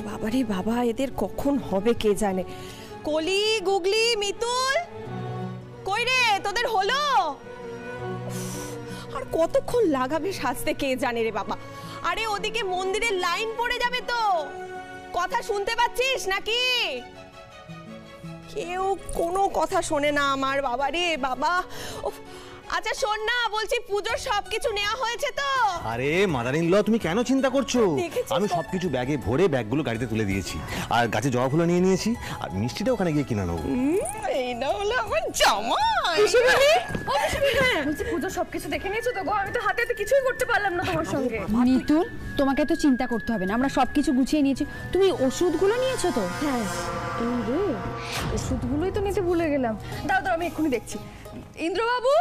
বাবারে বাবা, এদের কখন হবে কে জানে। কলি, গুগলি, মিতুল, কই রে তোদের হলো? আর কতক্ষণ লাগাবে সাজতে কে জানে রে বাবা। আরে ওদিকে মন্দিরের লাইন পড়ে যাবে তো, কথা শুনতে পাচ্ছিস নাকি? কেউ কোনো কথা শোনে না আমার, বাবা রে বাবা। আচ্ছা শোন না, বলছি পুজোর সবকিছু নেওয়া হয়েছে তো? আরে মাদার ইন ল, তুমি কেন চিন্তা করছো? আমি সবকিছু ব্যাগে ভরে ব্যাগগুলো গাড়িতে তুলে দিয়েছি, আর গাছে জবা ফুলও নিয়ে নিয়েছি, আর মিষ্টিটা ওখানে গিয়ে কিনে নেবো। এইটা হলো আমার জামাই। বলছি পুজোর সবকিছু দেখে নিয়েছো তো গো? আমি তো হাতে কিছুই করতে পারলাম না তোমার সঙ্গে। মিতুল, তোমাকে তো চিন্তা করতে হবে না, আমরা সবকিছু গুছিয়ে নিয়েছি। তুমি ওষুধগুলো নিয়েছো তো? হ্যাঁ ওষুধগুলোই তো নিতে ভুলে গেলাম। দাও দাও, আমি এক্ষুনি দেখছি। ইন্দ্রবাবু,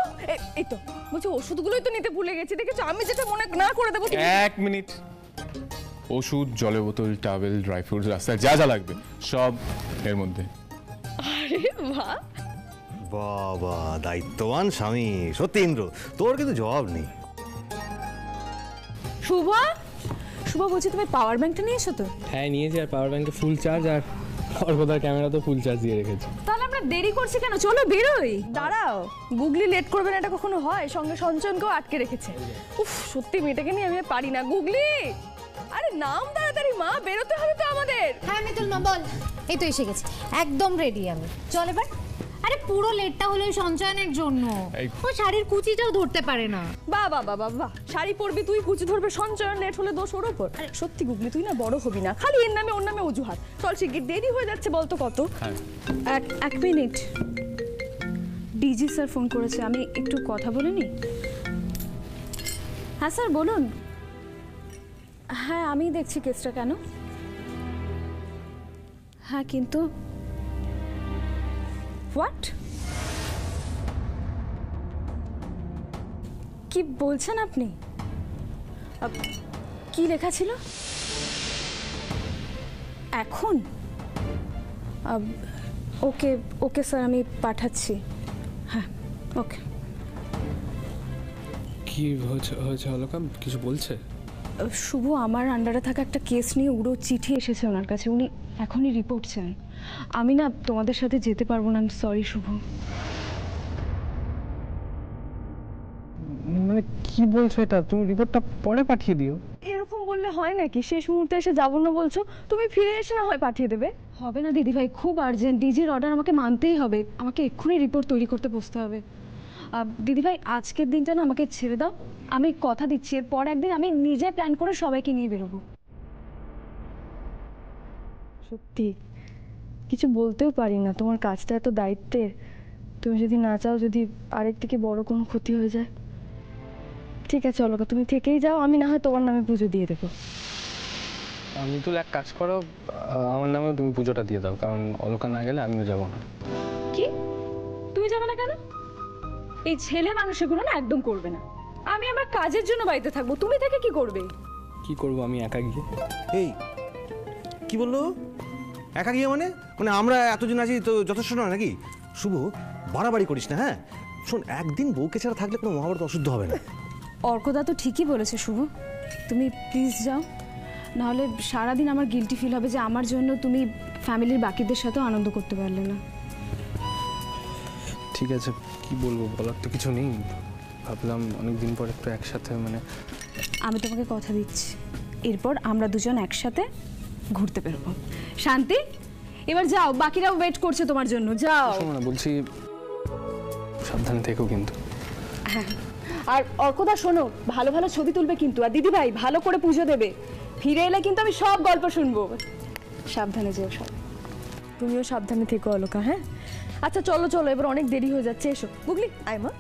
এই তো বলছি ওষুধগুলোই তো নিতে ভুলে গেছি, দেখেছো? আমি যেটা মনে না করে দেবো। এক মিনিট, ওষুধ, জলের বোতল, টাওয়েল, ড্রাই ফ্রুটস, রাস্তায় যা যা লাগবে সব এর মধ্যে। আরে বাহ, বাবা দায়িত্ববান স্বামী সত্যি ইন্দ্র, তোর কিন্তু জবাব নেই। শুভ, শুভ বলছি তুমি পাওয়ার ব্যাংকটা নিয়েছো তো? হ্যাঁ নিয়েছি, আর পাওয়ার ব্যাংকে ফুল চার্জ, আর অর্কদার ক্যামেরা তো ফুল চার্জ দিয়ে রেখেছি। তাহলে আমরা দেরি করছি কেন? চলো বেরোই। দাঁড়াও, গুগলি লেট করবে না, এটা কখনো হয়? সঙ্গে সঞ্চয়নকেও আটকে রেখেছে। উফ, সত্যি মেয়েটাকে নিয়ে আমি আর পারি না। গুগলি, আরে নাম তাড়াতাড়ি, মা বেরোতে হবে তো আমাদের। হ্যাঁ মিতুল মা বল। এই তো এসে গেছি, একদম রেডি আমি। চল এবার। আরে পুরো লেটটা হলো ওই সঞ্চয়নের জন্য, ও শাড়ির কুচিটাও ধরতে পারে না। বাহ বাহ বাহ বাহ, শাড়ি পরবি তুই, কুচি ধরবে সঞ্চয়ন, লেট হলে দোষ ওর ওপর। সত্যি গুগলি, তুই না বড় হবি না, খালি এর নামে ওর নামে অজুহাত। চল শিগগির, দেরি হয়ে যাচ্ছে বলতো কত। এক মিনিট, ডিজি স্যার ফোন করেছে, আমি একটু কথা বলে নি। হ্যাঁ স্যার বলুন। হ্যাঁ আমি দেখছি কেসটা। কেন? হ্যাঁ কিন্তু হোয়াট, কি বলছেন আপনি? কি লেখা ছিল এখন? ওকে ওকে স্যার, আমি পাঠাচ্ছি। হ্যাঁ ওকে। কি হয়েছে অলকা, কিছু বলছে? শুভ, আমার আন্ডারে থাকা একটা কেস নিয়ে উড়ো চিঠি এসেছে ওনার কাছে, উনি এখনই রিপোর্ট চান। আমি না তোমাদের সাথে যেতে পারবো না, সরি শুভ। মানে কি বলছো এটা? তুমি রিপোর্টটা পরে পাঠিয়ে দিও। এরকম বললে হয় নাকি? শেষ মুহূর্তে এসে যাবো না বলছো, তুমি ফিরে এসে না হয় পাঠিয়ে দেবে। হবে না দিদিভাই, খুব আর্জেন্ট, ডিজির অর্ডার আমাকে মানতেই হবে, আমাকে এক্ষুনি রিপোর্ট তৈরি করতে বসতে হবে। দিদিভাই আজকের দিনটা না আমাকে ছেড়ে দাও, আমি কথা দিচ্ছি এরপর একদিন আমি নিজে প্ল্যান করে সবাইকে নিয়ে বেরোবো। সত্যি কিছু বলতেও পারি না, তোমার কাজটা এত দায়িত্বের। তুমি যদি না চাও, যদি আরেক থেকে বড় কোনো ক্ষতি হয়ে যায়। ঠিক আছে অলকা, তুমি থেকেই যাও, আমি না হয় তোমার নামে পুজো দিয়ে দেবো। আমি তো এক কাজ করো, আমার নামে তুমি পুজোটা দিয়ে দাও, কারণ অলকা না গেলে আমিও যাবো না। কি? তুমি যাবে না কেন? এই ছেলে মানুষগুলো না একদম করবে না। আমি আমার কাজের জন্য বাড়িতে থাকবো, তুমি থেকে কি করবে? কি করবো আমি একা গিয়ে? এই কি বললো? একা গিয়ে মানে? মানে আমরা এতজন আছি তো যথেষ্ট নয় নাকি? শুভ, বাড়াবাড়ি করিস না। হ্যাঁ শোন, একদিন বউকে ছাড়া থাকলে কোনো মহাভারত অশুদ্ধ হবে না। অর্কদা তো ঠিকই বলেছে শুভ, তুমি প্লিজ যাও, নাহলে সারাদিন আমার গিল্টি ফিল হবে যে আমার জন্য তুমি ফ্যামিলির বাকিদের সাথেও আনন্দ করতে পারলে না। ঠিক আছে, কি বলবো, বলার তো কিছু নেই। ভাবলাম অনেকদিন পর একটু একসাথে, মানে আমি তোমাকে কথা দিচ্ছি, এরপর আমরা দুজন একসাথে ঘুরতে বেরোবো। শান্তি, এবার যাও, বাকিরাও ওয়েট করছে তোমার জন্য, যাও। শোনো না, বলছি সাবধানে থেকো কিন্তু। হ্যাঁ, আর অর্কদা শোনো, ভালো ভালো ছবি তুলবে কিন্তু, আর দিদি ভাই ভালো করে পুজো দেবে। ফিরে এলে কিন্তু আমি সব গল্প শুনবো। সাবধানে যেও সব। তুমিও সাবধানে থেকো অলকা। হ্যাঁ আচ্ছা চলো চলো, এবার অনেক দেরি হয়ে যাচ্ছে, এসো। গুগলি আয় মা।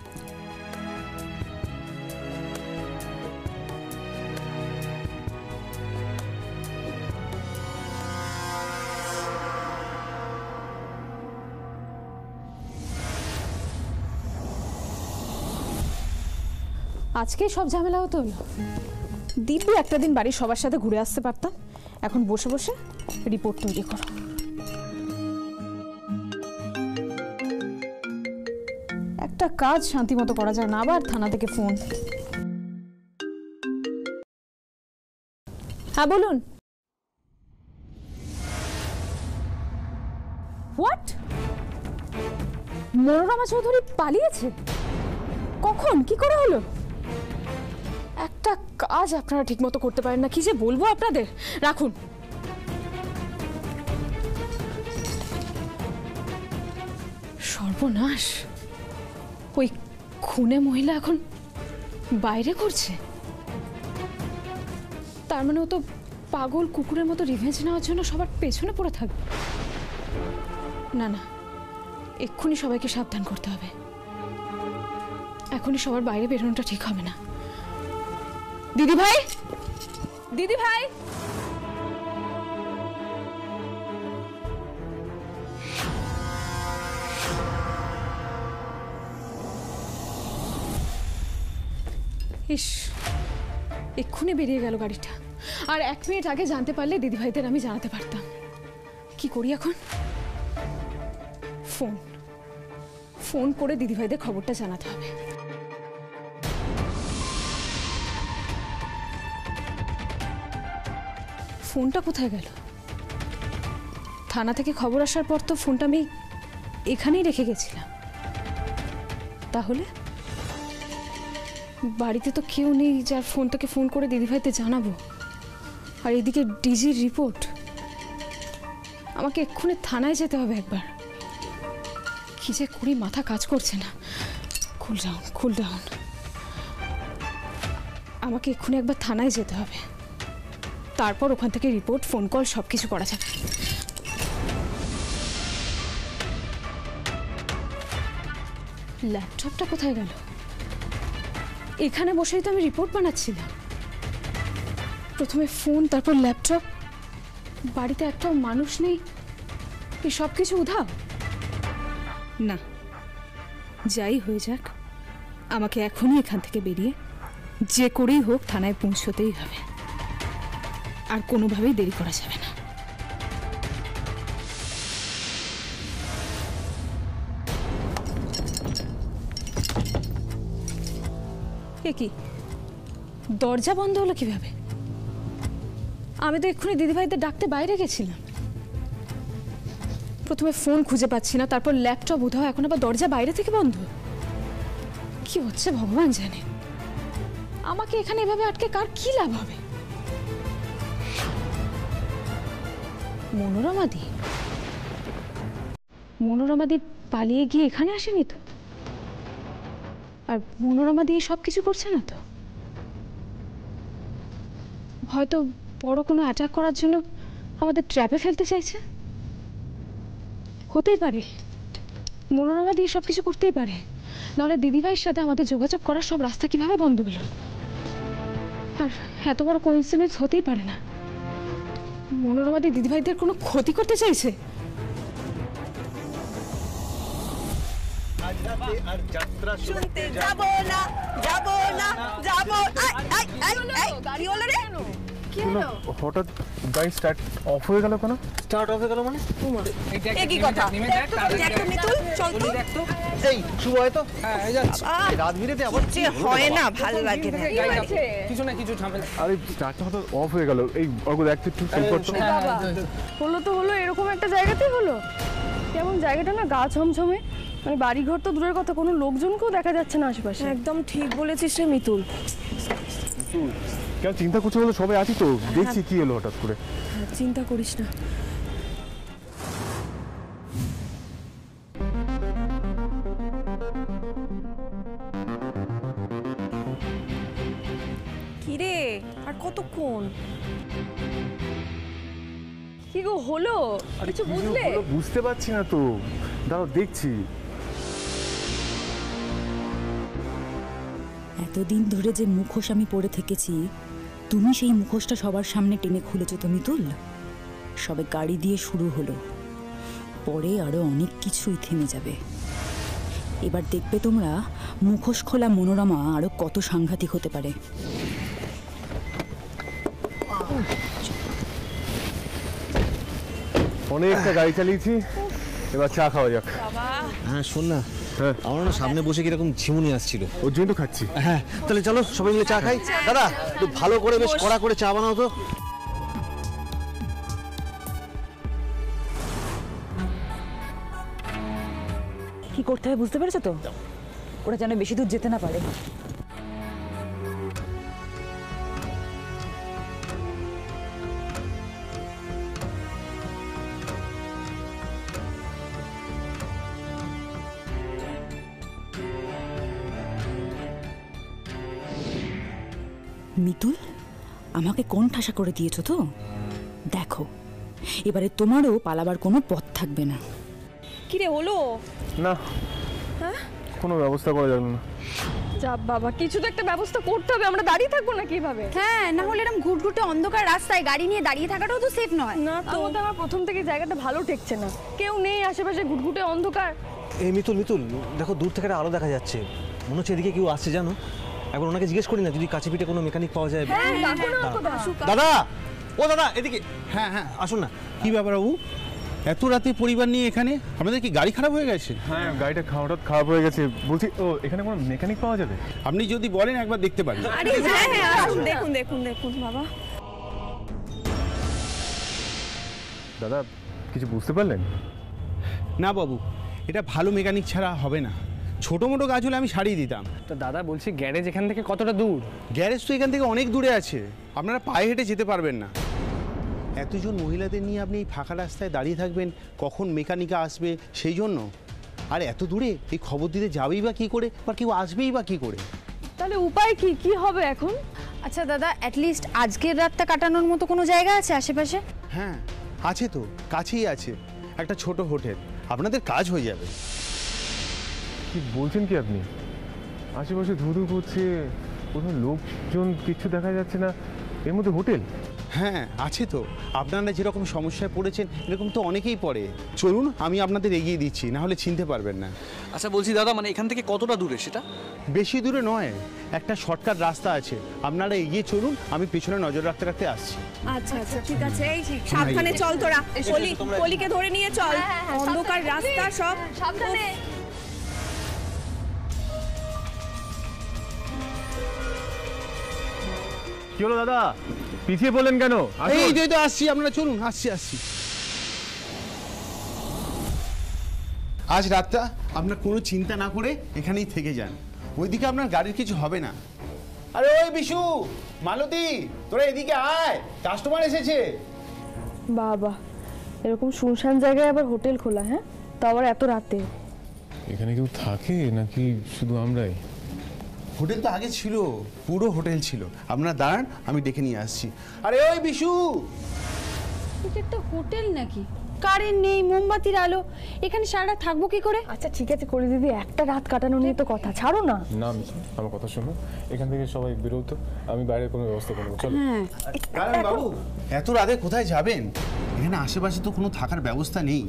আজকে সব ঝামেলা হতো না, দিব্যি একটা দিন বাড়ির সবার সাথে ঘুরে আসতে পারতাম। এখন বসে বসে রিপোর্ট তৈরি করো। একটা কাজ শান্তি মতো করা যায় না, আবার থানা থেকে ফোন। হ্যাঁ বলুন। মনোরমা চৌধুরী পালিয়েছে? কখন, কি করে হলো? একটা কাজ আপনারা ঠিকমতো করতে পারেন না, কি যে বলবো আপনাদের। রাখুন। সর্বনাশ, ওই খুনে মহিলা এখন বাইরে করছে। তার মানে ও তো পাগল কুকুরের মতো রিভেঞ্জ নেওয়ার জন্য সবার পেছনে পড়ে থাকবে। না না, এক্ষুনি সবাইকে সাবধান করতে হবে। এখনই সবার বাইরে বেরোনোটা ঠিক হবে না। দিদি ভাই, দিদি ভাই, ইস, এক্ষুনি বেরিয়ে গেল গাড়িটা। আর 1 মিনিট আগে জানতে পারলে দিদিভাইদের আমি জানাতে পারতাম। কি করি এখন? ফোন করে দিদিভাইদের খবরটা জানাতে হবে। ফোনটা কোথায় গেল? থানা থেকে খবর আসার পর তো ফোনটা আমি এখানেই রেখে গেছিলাম। তাহলে বাড়িতে তো কেউ নেই যার ফোন থেকে ফোন করে দিদিভাইতে জানাবো। আর এদিকে ডিজির রিপোর্ট, আমাকে এক্ষুনি থানায় যেতে হবে একবার। কি যে করি, মাথা কাজ করছে না। Cool down. আমাকে এক্ষুনি একবার থানায় যেতে হবে, তারপর ওখান থেকে রিপোর্ট, ফোন কল সব কিছু করা যাবে। ল্যাপটপটা কোথায় গেল? এখানে বসেই তো আমি রিপোর্ট বানাচ্ছিলাম। প্রথমে ফোন, তারপর ল্যাপটপ। বাড়িতে একটাও মানুষ নেই, এই সব কিছু উধাও। না, যাই হয়ে যাক, আমাকে এখনই এখান থেকে বেরিয়ে যে করেই হোক থানায় পৌঁছতেই হবে। আর কোনোভাবেই দেরি করা যাবে না। এ কি, দরজা বন্ধ হলো কিভাবে? আমি তো এক্ষুনি দিদিভাইদের ডাকতে বাইরে গেছিলাম। প্রথমে ফোন খুঁজে পাচ্ছি না, তারপর ল্যাপটপ উধাও, এখন আবার দরজা বাইরে থেকে বন্ধ। কি হচ্ছে ভগবান জানে। আমাকে এখানে এভাবে আটকে কার কি লাভ হবে? মনোরমাদি পালিয়ে গিয়ে এখানে আসেনি তো? আর মনোরমাদি সব কিছু করছে না তো? হয়তো বড় কোনো অ্যাটাক করার জন্য আমাদের ট্র্যাপে ফেলতে চাইছে। হতেই পারে, মনোরমাদি সব কিছু করতেই পারে। নাহলে দিদিভাইয়ের সাথে আমাদের যোগাযোগ করার সব রাস্তা কিভাবে বন্ধ হলো? আর এত বড় কোইন্সিডেন্স হতেই পারে না। মনোরমাদি দিদিভাইদের কোনো ক্ষতি করতে চাইছে। শুনতে যাবো না, যাবো না, যাবো। কি হলো রে? হঠাৎ গাড়ি স্টার্ট অফ হয়ে গেল কেন? স্টার্ট অফ হয়ে গেল মানে? এ কি কথা? দেখো মিতুল, চল তো। এই শুভ হয় তো? হ্যাঁ, এই যাচ্ছে। রাত বিরেতে আবার যে হয় না, ভালো লাগে না। কিছু না কিছু ঝামেলা। আরে স্টার্টটা হঠাৎ অফ হয়ে গেল। এই অর্ঘ দেখতে একটু ফিল করতো। হলো তো হলো, এরকম একটা জায়গাতেই হলো। কেমন জায়গাটা না, গা ছমছমে। মানে বাড়িঘর তো দূরের কথা, কোনো লোকজনকেও দেখা যাচ্ছে না আশেপাশে। একদম ঠিক বলেছিস রে মিতুল। কেন চিন্তা করছো? বলো সবাই আছি তো, দেখছি কি হলো হঠাৎ করে। চিন্তা করিস না। কিরে, আর কতক্ষণ? কি গো হলো? কিছু বুঝলে? বুঝতে পারছি না তো, দাঁড়াও দেখছি। এতদিন ধরে যে মুখোশ আমি পরে থেকেছি, তুমি সেই মুখোশটা সবার সামনে টেনে খুলেছো তো মিতুল। সবে গাড়ি দিয়ে শুরু হলো, পরে আরো অনেক কিছুই থেমে যাবে। এবার দেখবে তোমরা, মুখোশ খোলা মনোরমা আরো কত সাংঘাতিক হতে পারে। অনেকটা গাড়ি চালিয়েছি, এবার চা খাওয়া যাক। হ্যাঁ শোন না, আমার না সামনে বসে কিরকম ঝিমুনি আসছিল, ওর জন্য তো খাচ্ছি। হ্যাঁ তাহলে চলো সবাই মিলে চা খাই। দাদা একটু ভালো করে বেশ কড়া করে চা বানাও তো। কি করতে হবে বুঝতে পেরেছো তো? ওরা যেন বেশি দূর যেতে না পারে। মিতুল, আমাকে কোন ঠাসা করে দিয়েছো তো? দেখো, এবারে তোমারও পালাবার কোনো পথ থাকবে না। কি রে হলো? না, কোনো ব্যবস্থা করা যাবে না। যা বাবা, কিছু তো একটা ব্যবস্থা করতে হবে, আমরা দাঁড়িয়ে থাকবো না কিভাবে? হ্যাঁ, না হলে এরকম ঘুটঘুটে অন্ধকার রাস্তায় গাড়ি নিয়ে দাঁড়িয়ে থাকাটাও তো সেফ নয়। না তো, আমার প্রথম থেকে জায়গাটা ভালো ঠেকছে না, কেউ নেই আশেপাশে, ঘুটঘুটে অন্ধকার। এই মিতুল, মিতুল দেখো, দূর থেকে একটা আলো দেখা যাচ্ছে, মনে হচ্ছে এদিকে কেউ আসছে জানো। একবার ওনাকে জিজ্ঞেস করি না, যদি কাছে পিঠে কোনো মেকানিক পাওয়া যায়। দাদা, ও দাদা, এদিকে। হ্যাঁ হ্যাঁ, আসুন না। কি ব্যাপার বাবু, এত রাতে পরিবার নিয়ে এখানে? আপনাদের কি গাড়ি খারাপ হয়ে গেছে? হ্যাঁ, গাড়িটা হঠাৎ খারাপ হয়ে গেছে। বলছি, ও এখানে কোনো মেকানিক পাওয়া যাবে? আপনি যদি বলেন একবার দেখতে পারি। আরে হ্যাঁ হ্যাঁ, আসুন, দেখুন দেখুন দেখুন বাবা। দাদা, কিছু বুঝতে পারলেন? না বাবু, এটা ভালো মেকানিক ছাড়া হবে না। ছোটো মোটো কাজ হলে আমি সারিয়ে দিতাম। তো দাদা বলছি, গ্যারেজ এখান থেকে কতটা দূর? গ্যারেজ তো এখান থেকে অনেক দূরে আছে, আপনারা পায়ে হেঁটে যেতে পারবেন না। এতজন মহিলাদের নিয়ে আপনি এই ফাঁকা রাস্তায় দাঁড়িয়ে থাকবেন, কখন মেকানিকা আসবে সেই জন্য? আর এত দূরে এই খবর দিতে যাবেই বা কী করে, বা কেউ আসবেই বা কী করে? তাহলে উপায় কি, কি হবে এখন? আচ্ছা দাদা, অ্যাটলিস্ট আজকের রাতটা কাটানোর মতো কোনো জায়গা আছে আশেপাশে? হ্যাঁ আছে তো, কাছেই আছে একটা ছোট হোটেল, আপনাদের কাজ হয়ে যাবে। কি বলছেন কি আপনি? আশেপাশে ধুধু করছে, কোনো লোকজন কিছু দেখা যাচ্ছে না, এর মধ্যে হোটেল? হ্যাঁ আছে তো, আপনারা যেরকম সমস্যায় পড়েছেন এরকম তো অনেকেই পড়ে। চলুন, আমি আপনাদের এগিয়ে দিচ্ছি, না হলে চিনতে পারবেন না। আচ্ছা বলছি দাদা, মানে এখান থেকে কতটা দূরে সেটা? বেশি দূরে নয়, একটা শর্টকাট রাস্তা আছে, আপনারা এগিয়ে চলুন, আমি পেছনে নজর রাখতে রাখতে আসছি। আচ্ছা আচ্ছা, ঠিক আছে। এই সাবধানে চল তোরা, কলিকে ধরে নিয়ে চল, অন্ধকার রাস্তা সব সাবধানে। কি হলো দাদা, পিছিয়ে বললেন কেন? এই তো আসছি, আপনারা চলুন, আসছি আসছি। আজ রাতটা আপনার কোনো চিন্তা না করে এখানেই থেকে যান, ওইদিকে আপনার গাড়ির কিছু হবে না। আরে ওই বিশু, মালতী, তোরা এদিকে আয়, কাস্টমার এসেছে। বাবা, এরকম শুনশান জায়গায় আবার হোটেল খোলা? হ্যাঁ, তো আবার এত রাতে? এখানে কেউ থাকে নাকি শুধু আমরাই? হোটেল তো আগে ছিল, পুরো হোটেল ছিল। আপনারা দাঁড়ান, আমি ডেকে নিয়ে আসছি। আরে ওই বিশু, এটা একটা হোটেল নাকি? কারেন্ট নেই, মোমবাতির আলো, এখানে সারা রাত থাকবো কি করে? আচ্ছা ঠিক আছে করি দিদি, একটা রাত কাটানো নিয়ে তো কথা, ছাড়ো না। না, আমার কথা শোনো, এখান থেকে সবাই বেরোতো, আমি বাইরে কোনো ব্যবস্থা করবো। চলো। কারণ বাবু, এত রাতে কোথায় যাবেন? এখানে আশেপাশে তো কোনো থাকার ব্যবস্থা নেই।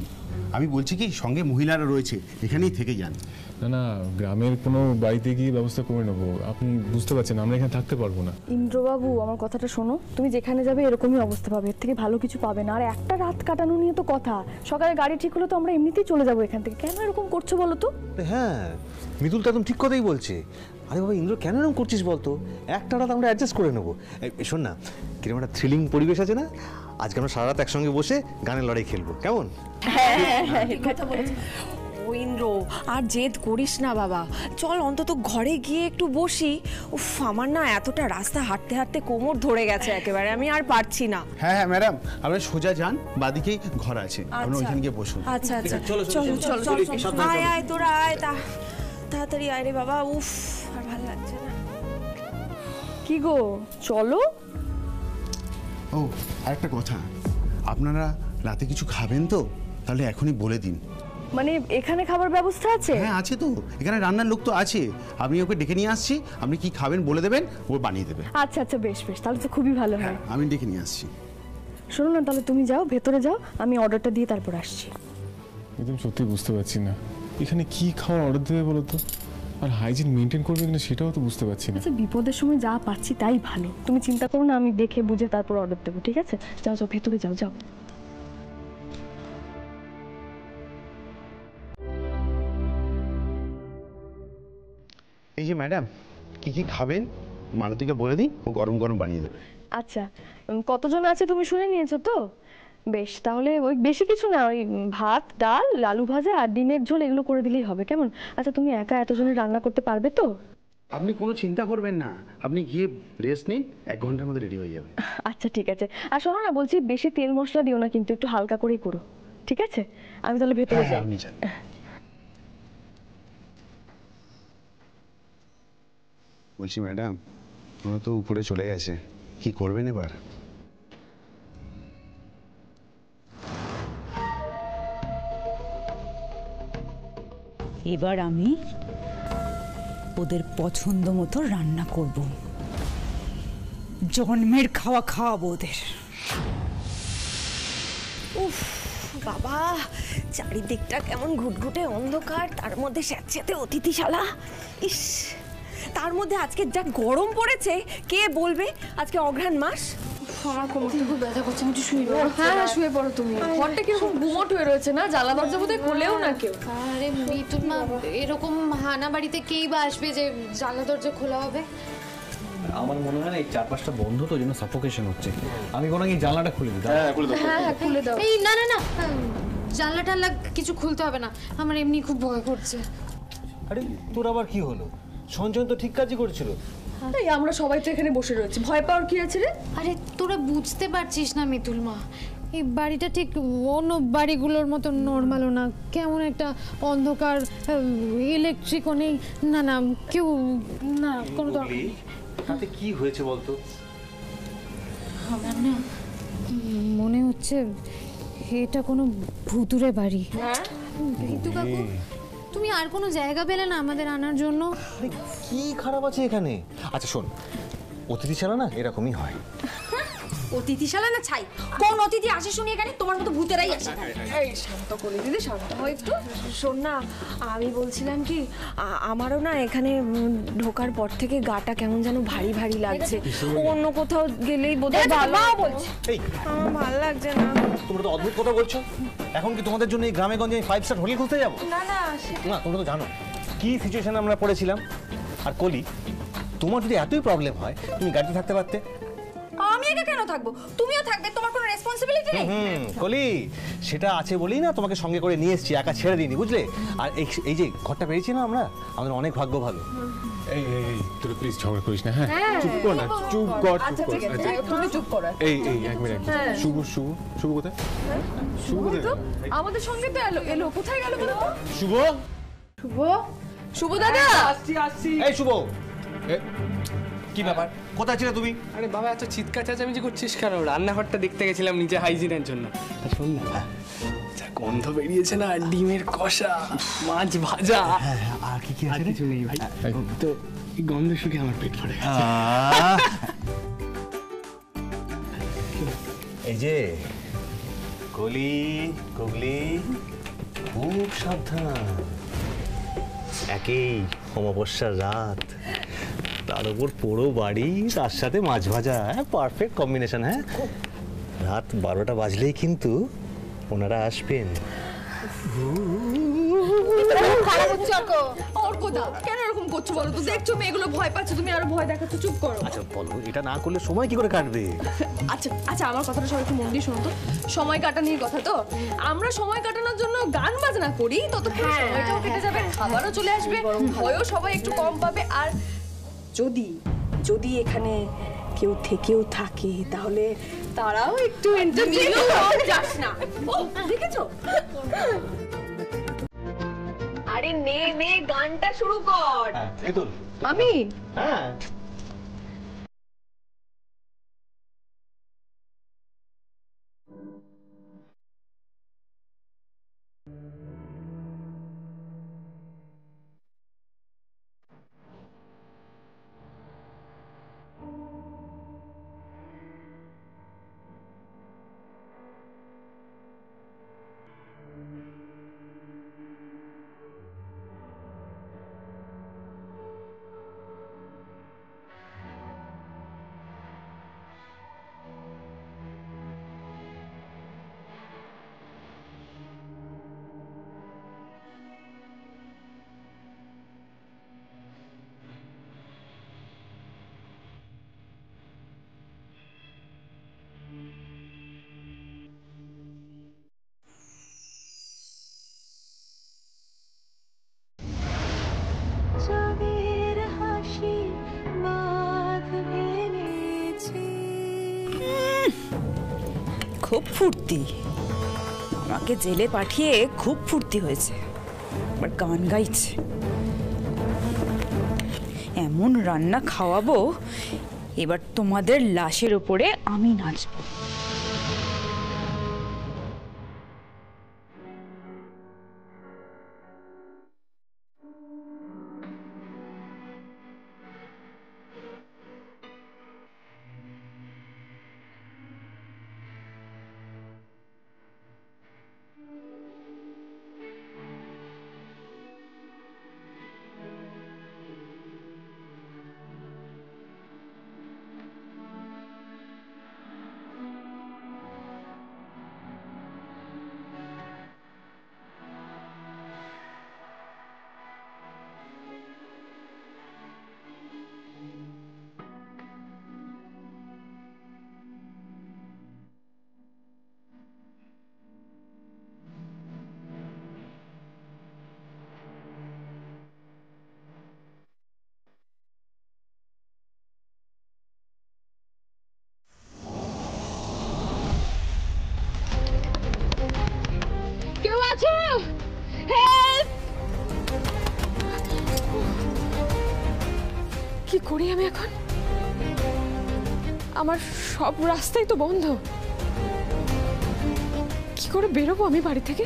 আমি বলছি কি, সঙ্গে মহিলারা রয়েছে, এখানেই থেকে যান। না না, গ্রামের কোনো বাড়িতে গিয়ে ব্যবস্থা করে নেবো। আপনি বুঝতে পারছেন, আমরা এখানে থাকতে পারবো না। ইন্দ্রবাবু, আমার কথাটা শোনো, তুমি যেখানে যাবে এরকমই অবস্থা পাবে, এর থেকে ভালো কিছু পাবে না। আর একটা রাত কাটানো নিয়ে তো কথা, সকালে গাড়ি ঠিক হলো তো আমরা এমনিতেই চলে যাবো এখান থেকে। কেন এরকম করছো বলো তো? হ্যাঁ, মিতুল তো একদম ঠিক কথাই বলছে। আরে বাবা ইন্দ্র, কেন এরকম করছিস বলতো? একটা রাত আমরা অ্যাডজাস্ট করে নেবো। শোন না, কিরকম একটা থ্রিলিং পরিবেশ আছে না? আজকে আমরা সারা রাত একসঙ্গে বসে গানের লড়াই খেলবো, কেমন? কথা বলেছি। ও ইন্দ্র, আর জেদ করিস না বাবা, চল অন্তত ঘরে গিয়ে একটু বসি। উফ, আমার না এতটা রাস্তা হাঁটতে হাঁটতে কোমর ধরে গেছে একেবারে, আমি আর পারছি না। হ্যাঁ হ্যাঁ ম্যাডাম, আপনারা সোজা যান, বাদিকেই ঘর আছে, আপনারা ওইখানে গিয়ে বসুন। আচ্ছা আচ্ছা, চলো চলো চলো, আয় আয় তোরা আয়, তাড়াতাড়ি আয় রে বাবা। উফ, আর ভালো লাগছে না। কি গো, চলো। ও আরেকটা কথা, আপনারা রাতে কিছু খাবেন তো? তাহলে এখনই বলে দিন। মানে এখানে খাবার ব্যবস্থা আছে? হ্যাঁ আছে তো, এখানে রান্নার লোক তো আছে। আমি ওকে ডেকে নিয়ে আসছি, আপনি কি খাবেন বলে দেবেন, ও বানিয়ে দেবে। আচ্ছা আচ্ছা, বেশ বেশ, তাহলে তো খুবই ভালো হয়। আমি ডেকে নিয়ে আসছি। শোনো না, তাহলে তুমি যাও, ভেতরে যাও, আমি অর্ডারটা দিয়ে তারপর আসছি। একদম সত্যি বুঝতে পারছি না এখানে কি খাওয়ার অর্ডার দেবে বলো তো, আর হাইজিন মেনটেন করবে কিনা সেটাও তো বুঝতে পারছি না। আচ্ছা, বিপদের সময় যা পাচ্ছি তাই ভালো, তুমি চিন্তা করো না, আমি দেখে বুঝে তারপর অর্ডার দেবো, ঠিক আছে? যাও যাও, ভেতরে যাও যাও। এই যে ম্যাডাম, কি কি খাবেন মালতীকে বলে দিই, ও গরম গরম বানিয়ে দেবে। আচ্ছা, কতজন আছে তুমি শুনে নিয়েছো তো? বেশ, তাহলে ওই বেশি কিছু না, ওই ভাত ডাল আলু ভাজা আর ডিমের ঝোল এগুলো করে দিলেই হবে, কেমন? আচ্ছা তুমি একা এতজনের রান্না করতে পারবে তো? আপনি কোনো চিন্তা করবেন না, আপনি গিয়ে রেস্ট নিন, 1 ঘন্টার মধ্যে রেডি হয়ে যাবে। আচ্ছা ঠিক আছে। আর শোনো না, বলছি বেশি তেল মশলা দিও না কিন্তু, একটু হালকা করেই করো, ঠিক আছে? আমি তাহলে ভেতরে যাই। আপনি যান। বলছি ম্যাডাম, ওরা তো উপরে চলে গেছে, কি করবেন এবার? এবার আমি ওদের পছন্দ মতো রান্না করব, জন্মের খাওয়া খাওয়াবো ওদের। উফ বাবা, চারিদিকটা কেমন ঘুটঘুটে অন্ধকার, তার মধ্যে স্যাঁতস্যাঁতে অতিথিশালা। ইস, তার মধ্যে আজকে যা গরম পড়েছে, কে বলবে আজকে অঘ্রাণ মাস। আমার কোমরটা খুব ব্যথা করছে, আমি একটু শুয়ে পড়ো। হ্যাঁ হ্যাঁ, শুয়ে পড়ো তুমি। ঘরটা কিরকম গুমোট হয়ে রয়েছে না, জানলা দরজা বোধহয় খোলেও না কেউ। আরে মিতুল মা, এরকম হানা বাড়িতে কেই বা আসবে যে জানলা দরজা খোলা হবে? আমার মনে হয় না এই চারপাশটা বন্ধ, তো জন্য সাফোকেশন হচ্ছে। আমি কোনো কি জানলাটা খুলে দিই? হ্যাঁ হ্যাঁ, খুলে দাও। এই না না না, জানলা টানলা কিছু খুলতে হবে না, আমার এমনি খুব ভয় করছে। আরে তোর আবার কি হলো? সঞ্চয়ন তো ঠিক কাজই করেছিল। এই আমরা সবাই তো এখানে বসে রয়েছি, ভয় পাওয়ার কি আছে রে? আরে তোরা বুঝতে পারছিস না মিতুল মা, এই বাড়িটা ঠিক অন্য বাড়িগুলোর মতো নর্মালও না, কেমন একটা অন্ধকার, ইলেকট্রিকও নেই, না না কেউ, না কোনো দরকার নেই। তাতে কি হয়েছে বলতো? আমার না মনে হচ্ছে এটা কোনো ভুতুরে বাড়ি। ভিতু কাকু, তুমি আর কোনো জায়গা পেলে না আমাদের আনার জন্য? কি খারাপ আছে এখানে? আচ্ছা শোন, অতিথিশালা না এরকমই হয়। অতিথিশালা না ছাই, কোন অতিথি আসে শুনি এখানে? তোমার মতো ভূতেরাই আসে। এই শান্ত করে দিদি, শান্ত হও একটু। শোন না, আমি বলছিলাম কি, আমারও না এখানে ঢোকার পর থেকে গাটা কেমন যেন ভারী ভারী লাগছে। অন্য কোথাও গেলেই বোধহয় ভালো বলছে। এই আমার ভালো লাগছে না। তোমরা তো অদ্ভুত কথা বলছো। এখন কি তোমাদের জন্য এই গ্রামে গঞ্জে 5 স্টার হোটেল খুলতে যাবো? না না, না, তোমরা তো জানো কি সিচুয়েশনে আমরা পড়েছিলাম। আর কলি, তোমার যদি এতই প্রবলেম হয়, তুমি গাড়িতে থাকতে পারতে। আমি একা কেন থাকবো? তুমিও থাকবে, তোমার কোনো রেসপন্সিবিলিটি নেই? কলি, সেটা আছে বলেই না তোমাকে সঙ্গে করে নিয়ে এসেছি, একা ছেড়ে দিইনি, বুঝলে? আর এই যে ঘরটা পেয়েছি না আমরা, আমাদের অনেক ভাগ্য ভালো। এই এই এই, তোরা প্লিজ ঝগড়া করিস না, হ্যাঁ? চুপ কর না, চুপ কর, চুপ কর। আচ্ছা তুমি চুপ করো। এই এই, এক মিনিট। শুভ শুভ শুভ কোথায়? শুভ কোথায়? আমাদের সঙ্গে তো এলো, কোথায় গেল বলো তো? শুভ, শুভ, শুভ দাদা। এই শুভ, কি ব্যাপার, কোথায় ছিলে তুমি? আরে বাবা, এত চিৎকার চেঁচামেচি করছিস কেন? রান্নাঘরটা দেখতে গেছিলাম নিচে হাইজিনের জন্য। আর শোন না, যা গন্ধ বেরিয়েছে না, ডিমের কষা, মাছ ভাজা, আর কি কি আর কিছু নেই ভাই। তো এই গন্ধ শুকে আমার পেট ভরে গেছে। এই যে কলি, গুগলি, খুব সাবধান। একই অমাবস্যার রাত, তার উপর পুরো বাড়ি, তার সাথে মাছ ভাজা, হ্যাঁ পারফেক্ট কম্বিনেশন। হ্যাঁ, রাত 12টা বাজলেই কিন্তু ওনারা আসবেন। খারাপ হচ্ছে অর্কদা, কেন এরকম করছো বলো তো? দেখছো মেয়েগুলো ভয় পাচ্ছে, তুমি আরো ভয় দেখাচ্ছ, চুপ করো। আচ্ছা বলো, এটা না করলে সময় কি করে কাটবে? আচ্ছা আচ্ছা, আমার কথাটা সবাই একটু মন দিয়ে শোনো তো। সময় কাটানোর কথা তো, আমরা সময় কাটানোর জন্য গান বাজনা করি, ততক্ষণ সময়টাও কেটে যাবে, খাবারও চলে আসবে, ভয়ও সবাই একটু কম পাবে। আর যদি যদি এখানে কেউ থেকেও থাকে, তাহলে তারাও একটু এন্টারটেইন হবে। যাস না, ও দেখেছো? আরে নে নে, গানটা শুরু কর। আমি হ্যাঁ, খুব ফুর্তি, আমাকে জেলে পাঠিয়ে খুব ফুর্তি হয়েছে, আবার গান গাইছে। এমন রান্না খাওয়াবো, এবার তোমাদের লাশের ওপরে আমি নাচবো। কেউ আছো? হেল্প! কি করি আমি এখন? আমার সব রাস্তাই তো বন্ধ। কি করে বেরোবো আমি বাড়ি থেকে?